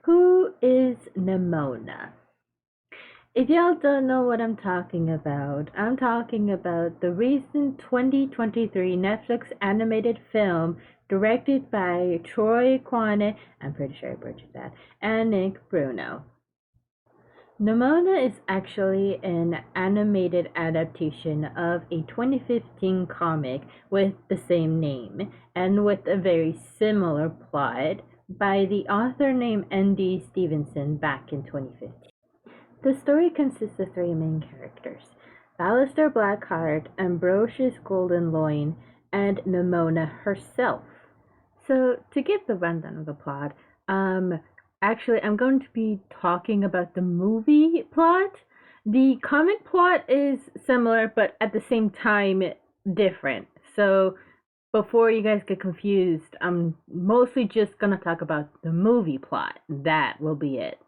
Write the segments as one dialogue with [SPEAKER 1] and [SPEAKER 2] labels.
[SPEAKER 1] Who is Nimona? If y'all don't know what I'm talking about the recent 2023 Netflix animated film directed by Troy Kwane, I'm pretty sure I butchered that, and Nick Bruno. Nimona is actually an animated adaptation of a 2015 comic with the same name and with a very similar plot by the author named N.D. Stevenson back in 2015. The story consists of three main characters: Ballister Blackheart, Ambrosius Goldenloin, and Nimona herself. So, to give the rundown of the plot, actually, I'm going to be talking about the movie plot. The comic plot is similar, but at the same time, different. So, before you guys get confused, I'm mostly just gonna talk about the movie plot. That will be it.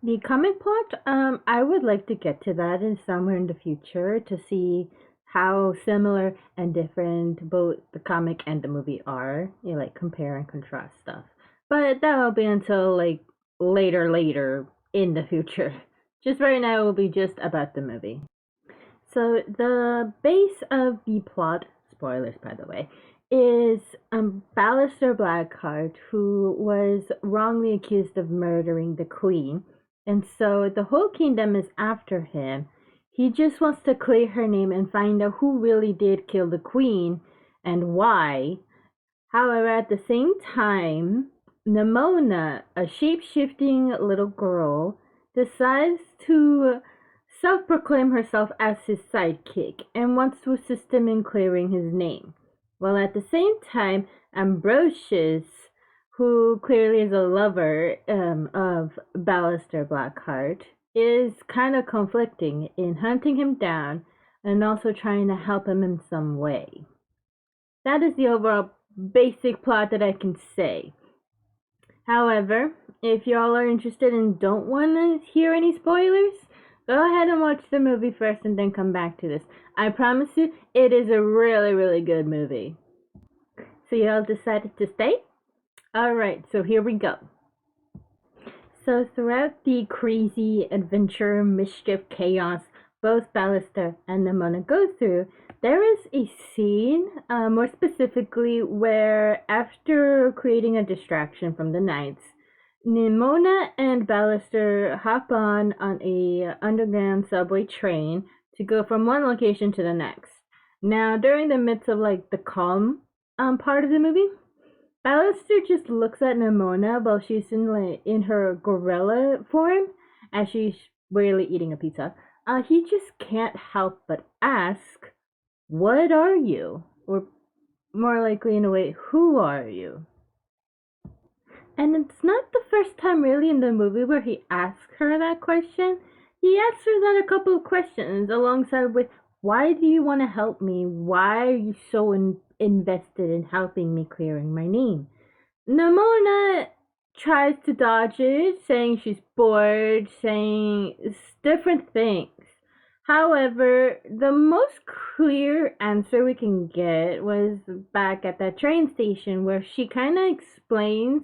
[SPEAKER 1] The comic plot, I would like to get to that in somewhere in the future to see how similar and different both the comic and the movie are. You know, like compare and contrast stuff. But that will be until like later in the future. Just right now, it will be just about the movie. So the base of the plot, spoilers by the way, is Ballister Blackheart, who was wrongly accused of murdering the queen, and so the whole kingdom is after him. He just wants to clear her name and find out who really did kill the queen and why. However, at the same time, Nimona, a shape shifting little girl, decides to self proclaim herself as his sidekick and wants to assist him in clearing his name. While at the same time, Ambrosius, who clearly is a lover of Ballister Blackheart, is kind of conflicting in hunting him down and also trying to help him in some way. That is the overall basic plot that I can say. However, if y'all are interested and don't want to hear any spoilers, go ahead and watch the movie first and then come back to this. I promise you, it is a really good movie. So y'all decided to stay? Alright, so here we go. So throughout the crazy adventure, mischief, chaos both Ballister and Nimona go through, there is a scene, more specifically, where after creating a distraction from the knights, Nimona and Ballister hop on a underground subway train to go from one location to the next. Now, during the midst of like the calm part of the movie, Ballister just looks at Nimona while she's in her gorilla form as she's really eating a pizza. He just can't help but ask, "What are you?" Or more likely, in a way, "Who are you?" And it's not the first time, really, in the movie where he asks her that question. He asks her that a couple of questions alongside with, "Why do you want to help me? Why are you so invested in helping me clearing my name?" Nimona tries to dodge it, saying she's bored, saying different things. However, the most clear answer we can get was back at that train station where she kind of explains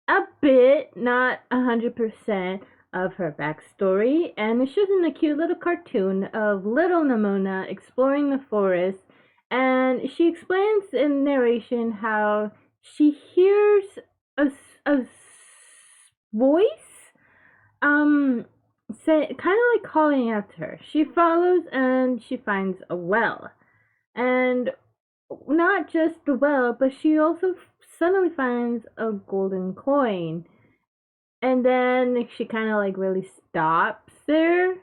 [SPEAKER 1] a bit, not 100%, of her backstory, and it's just in a cute little cartoon of little Nimona exploring the forest, and she explains in narration how she hears a voice, say, kind of like calling out to her. She follows and she finds a well, and not just the well, but she also suddenly finds a golden coin, and then she kind of like really stops there,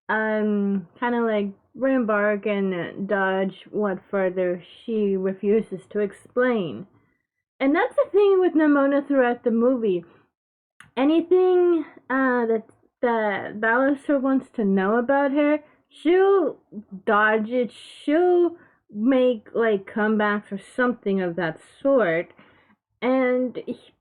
[SPEAKER 1] kind of like reembark and dodge what further she refuses to explain. And that's the thing with Nimona throughout the movie. Anything that Ballister wants to know about her, she'll dodge it. She'll make like comebacks or something of that sort. And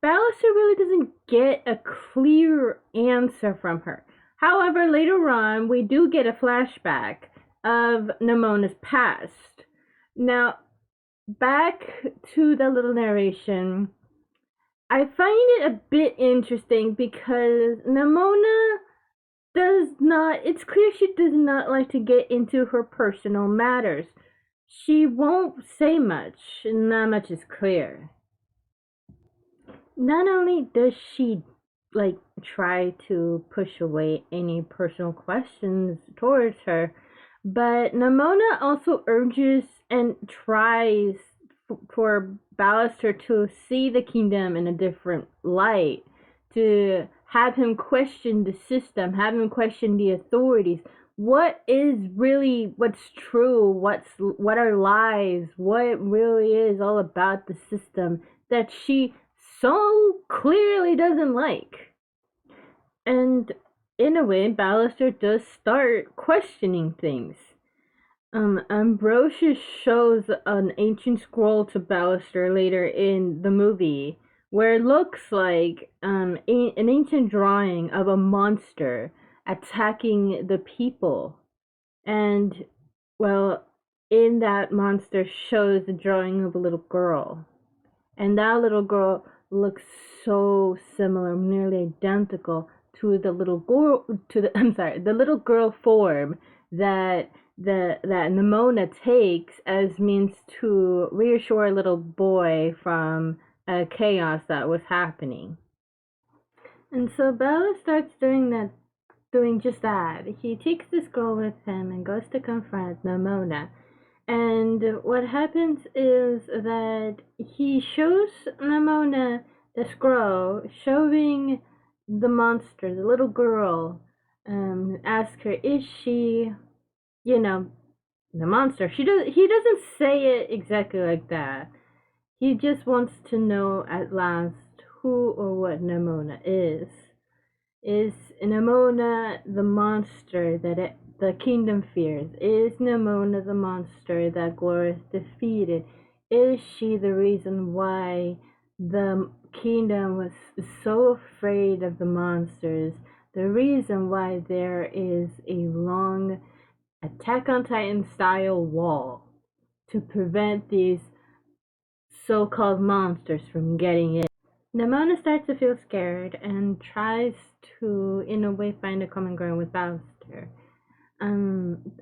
[SPEAKER 1] Ballister really doesn't get a clear answer from her. However, later on, we do get a flashback of Nimona's past. Now, back to the little narration, I find it a bit interesting because Nimona does not, it's clear she does not like to get into her personal matters. She won't say much, not much is clear. Not only does she like try to push away any personal questions towards her, but Nimona also urges and tries for Ballister to see the kingdom in a different light, to have him question the system, have him question the authorities. What is really what's true? What are lies? What really is all about the system that she so clearly doesn't like? And in a way, Ballister does start questioning things. Ambrosius shows an ancient scroll to Ballister later in the movie, where it looks like an ancient drawing of a monster attacking the people. And, well, in that monster shows the drawing of a little girl. And that little girl looks so similar, nearly identical to the little girl the little girl form that that Nimona takes as means to reassure a little boy from chaos that was happening. And so Bella starts doing just that. He takes this girl with him and goes to confront Nimona. And what happens is that he shows Nimona the scroll, showing the monster, the little girl, ask her, is she, you know, the monster? He doesn't say it exactly like that. He just wants to know at last who or what Nimona is. Is Nimona the monster that the kingdom fears? Is Nimona the monster that Glorious defeated? Is she the reason why the kingdom was so afraid of the monsters? The reason why there is a long Attack on Titan style wall to prevent these so-called monsters from getting in. Nimona starts to feel scared and tries to, in a way, find a common ground with Ballister.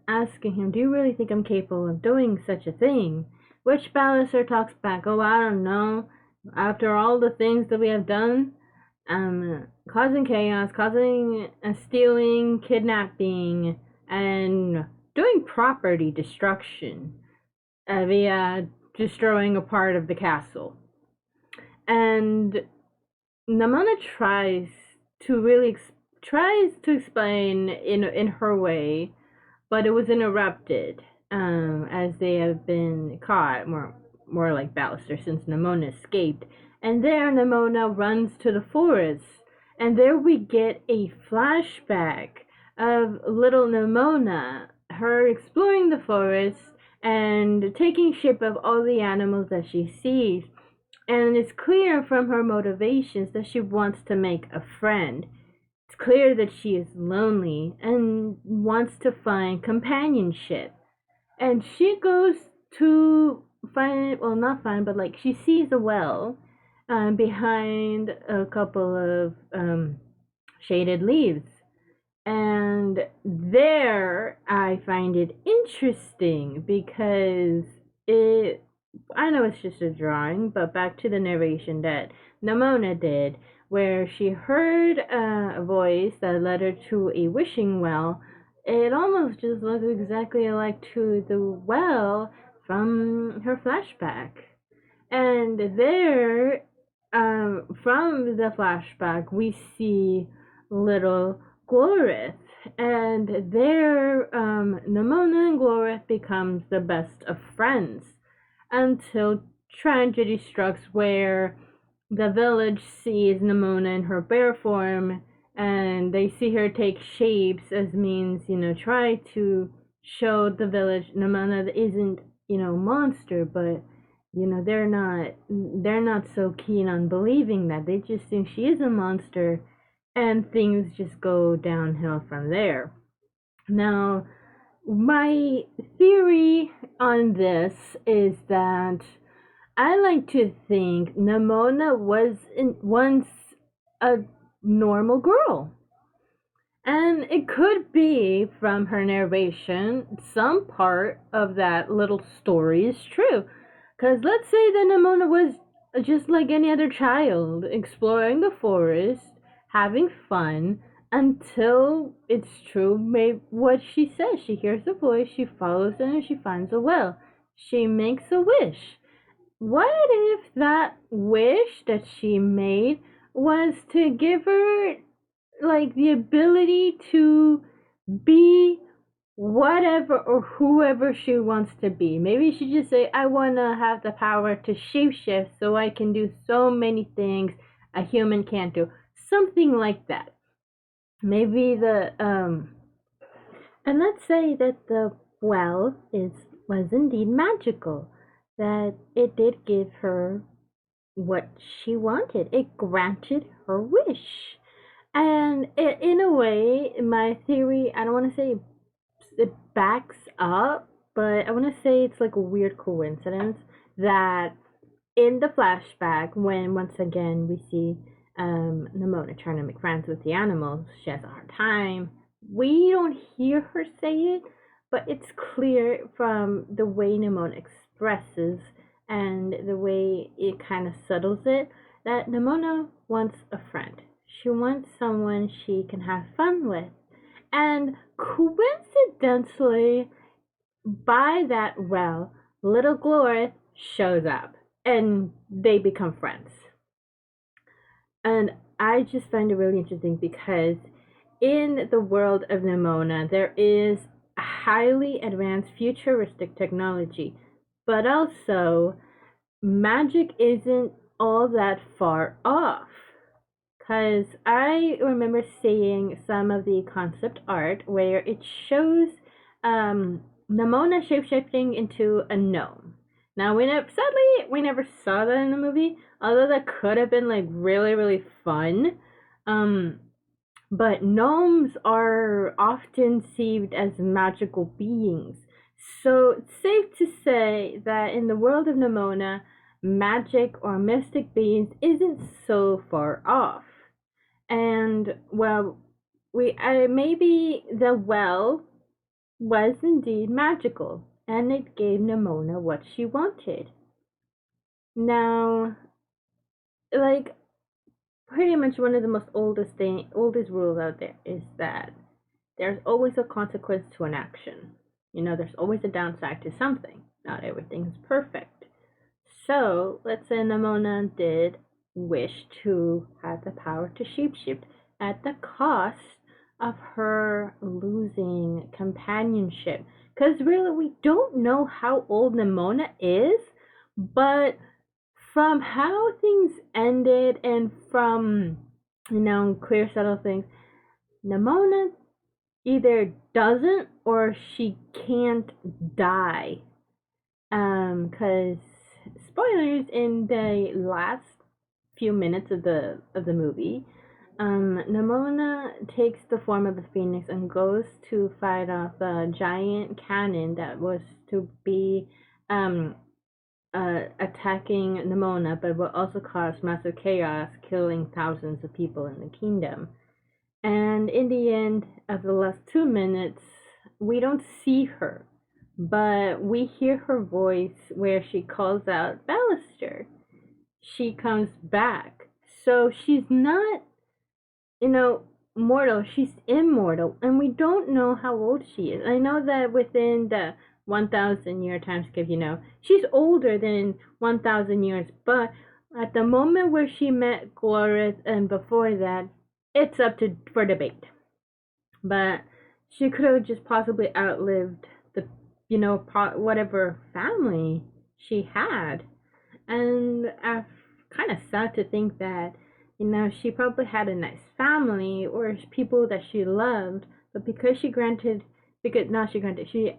[SPEAKER 1] Asking him, do you really think I'm capable of doing such a thing? Which Ballister talks back, oh, I don't know. After all the things that we have done, causing chaos, causing stealing, kidnapping, and doing property destruction via destroying a part of the castle. And Nimona tries to explain in her way, but it was interrupted as they have been caught, more like Ballister, since Nimona escaped. And there Nimona runs to the forest, and there we get a flashback of little Nimona, her exploring the forest and taking shape of all the animals that she sees. And it's clear from her motivations that she wants to make a friend. It's clear that she is lonely and wants to find companionship. And she goes to find, well, not find, but like she sees a well behind a couple of shaded leaves. And there I find it interesting because it, I know it's just a drawing, but back to the narration that Nimona did, where she heard a voice that led her to a wishing well. It almost just looks exactly like to the well from her flashback. And there, from the flashback, we see little Glorith. And there, Nimona and Glorith becomes the best of friends until tragedy strikes, where the village sees Nimona in her bear form and they see her take shapes as means, try to show the village Nimona isn't, monster, but they're not so keen on believing that. They just think she is a monster, and things just go downhill from there. Now, my theory on this is that I like to think Nimona was once a normal girl. And it could be from her narration, some part of that little story is true. Because let's say that Nimona was just like any other child, exploring the forest, having fun, until it's true, maybe what she says. She hears a voice, she follows it, and she finds a well. She makes a wish. What if that wish that she made was to give her like the ability to be whatever or whoever she wants to be. Maybe she just say, I want to have the power to shapeshift so I can do so many things a human can't do. Something like that. Maybe and let's say that the well is was indeed magical, that it did give her what she wanted. It granted her wish. And in a way, my theory, I don't want to say it backs up, but I want to say it's like a weird coincidence that in the flashback, when once again we see Nimona trying to make friends with the animals, she has a hard time. We don't hear her say it, but it's clear from the way Nimona expresses and the way it kind of settles it that Nimona wants a friend. She wants someone she can have fun with. And coincidentally, by that well, little Glorith shows up and they become friends. And I just find it really interesting because in the world of Nimona, there is a highly advanced futuristic technology, but also magic isn't all that far off. Because I remember seeing some of the concept art where it shows Nimona shapeshifting into a gnome. Now, sadly, we never saw that in the movie, although that could have been like really, really fun. Um, but gnomes are often seen as magical beings. So it's safe to say that in the world of Nimona, magic or mystic beings isn't so far off. And well, we maybe the well was indeed magical, and it gave Nimona what she wanted. Now, like pretty much one of the most oldest rules out there is that there's always a consequence to an action. You know, there's always a downside to something. Not everything is perfect. So let's say Nimona did wish to have the power to shapeshift at the cost of her losing companionship. Because really, we don't know how old Nimona is, but from how things ended and from, clear, subtle things, Nimona either doesn't or she can't die. Because spoilers in the last few minutes of the movie, Nimona takes the form of a phoenix and goes to fight off a giant cannon that was to be attacking Nimona, but will also cause massive chaos, killing thousands of people in the kingdom. And in the end of the last 2 minutes, we don't see her, but we hear her voice where she calls out Ballister. She comes back. So she's not, mortal. She's immortal. And we don't know how old she is. I know that within the 1,000 year time skip, she's older than 1,000 years. But at the moment where she met Glorith and before that, it's up for debate. But she could have just possibly outlived the, whatever family she had. And I'm kind of sad to think that, she probably had a nice family or people that she loved, but because she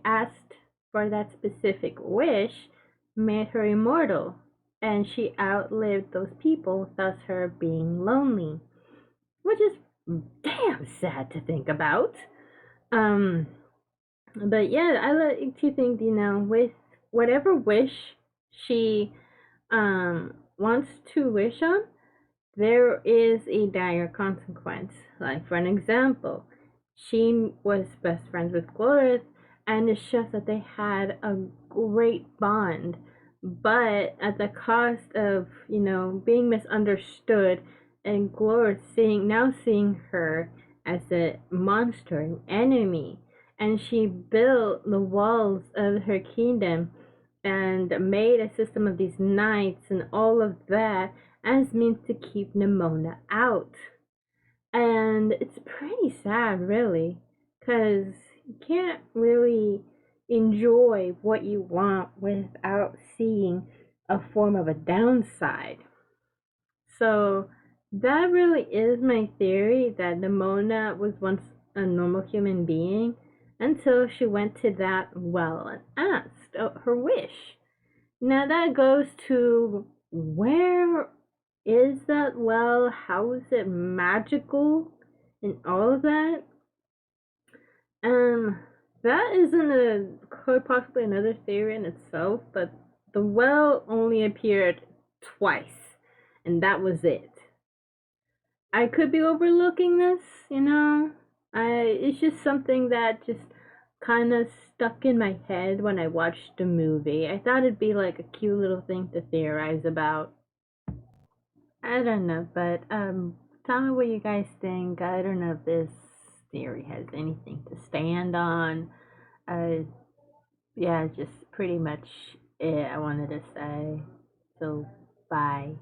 [SPEAKER 1] asked for that specific wish, made her immortal, and she outlived those people, thus her being lonely, which is damn sad to think about. But yeah, I like to think, with whatever wish she wants to wish on, there is a dire consequence. Like, for an example, she was best friends with Glorith, and it shows that they had a great bond, but at the cost of, being misunderstood, and Glorith seeing her as a monster, an enemy, and she built the walls of her kingdom and made a system of these knights and all of that as means to keep Nimona out. And it's pretty sad, really, because you can't really enjoy what you want without seeing a form of a downside. So that really is my theory that Nimona was once a normal human being until she went to that well and asked her wish. Now that goes to, where is that well? How is it magical? And all of that? Um, that isn't quite possibly another theory in itself, but the well only appeared twice, and that was it. I could be overlooking this. It's just something that just kind of stuck in my head when I watched the movie. I thought it'd be like a cute little thing to theorize about. I don't know, but tell me what you guys think. I don't know if this theory has anything to stand on. Uh, yeah, just pretty much it I wanted to say. So, bye.